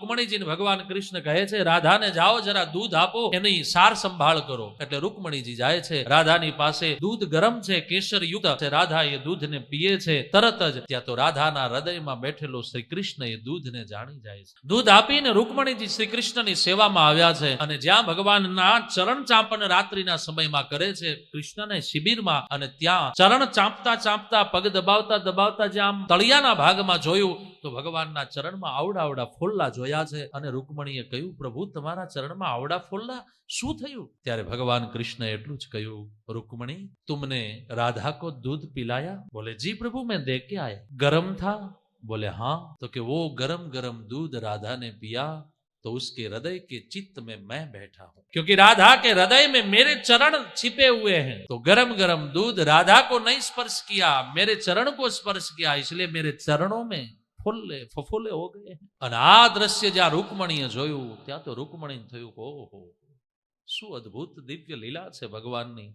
રૂકમણીજીને ભગવાન કૃષ્ણ કહે છે, રાધાને જાઓ જરા દૂધ આપો, એની સાર સંભાળ કરો. એટલે રૂકમણીજી જાય છે, રાધાની પાસે દૂધ ગરમ છે, કેસર યુક્ત છે. રાધા એ દૂધને પીએ છે. તરત જ ત્યાં તો રાધાના હૃદયમાં બેઠેલો શ્રી કૃષ્ણ એ દૂધને જાણી જાય છે. દૂધ આપીને રૂકમણીજી શ્રી કૃષ્ણની સેવામાં આવ્યા છે. અને જ્યાં ભગવાનના ચરણ ચાંપન રાત્રિના સમયમાં કરે છે, કૃષ્ણને શિબિરમાં, અને ત્યાં ચરણ ચાંપતા ચાંપતા, પગ દબાવતા દબાવતા જ્યાં તળિયાના ભાગમાં જોયું તો ભગવાનના ચરણમાં આવડા ફોલ્લા જોયા છે. અને રૂકમણીએ કહ્યું, પ્રભુ તમારા ચરણમાં આવડા ફોલ્લા શું થયું? ત્યારે ભગવાન કૃષ્ણ એટલું જ કહ્યું, रुक्मणी तुमने राधा को दूध पिलाया? बोले जी प्रभु मैं दे के आया। गरम था? बोले हाँ। तो कि वो गरम गरम दूध राधा ने पिया तो उसके हृदय के चित्त में मैं बैठा हूं, क्योंकि राधा के हृदय में मेरे चरण छिपे हुए हैं। तो गरम गरम दूध राधा को नहीं स्पर्श किया, मेरे चरण को स्पर्श किया, इसलिए मेरे चरणों में फफोले हो गए हैं। અને આ દ્રશ્ય જ્યાં રૂકમણીએ જોયું ત્યાં તો રૂકમણીને થયું, ઓહો શું અદ્ભુત દિવ્ય લીલા છે ભગવાનની।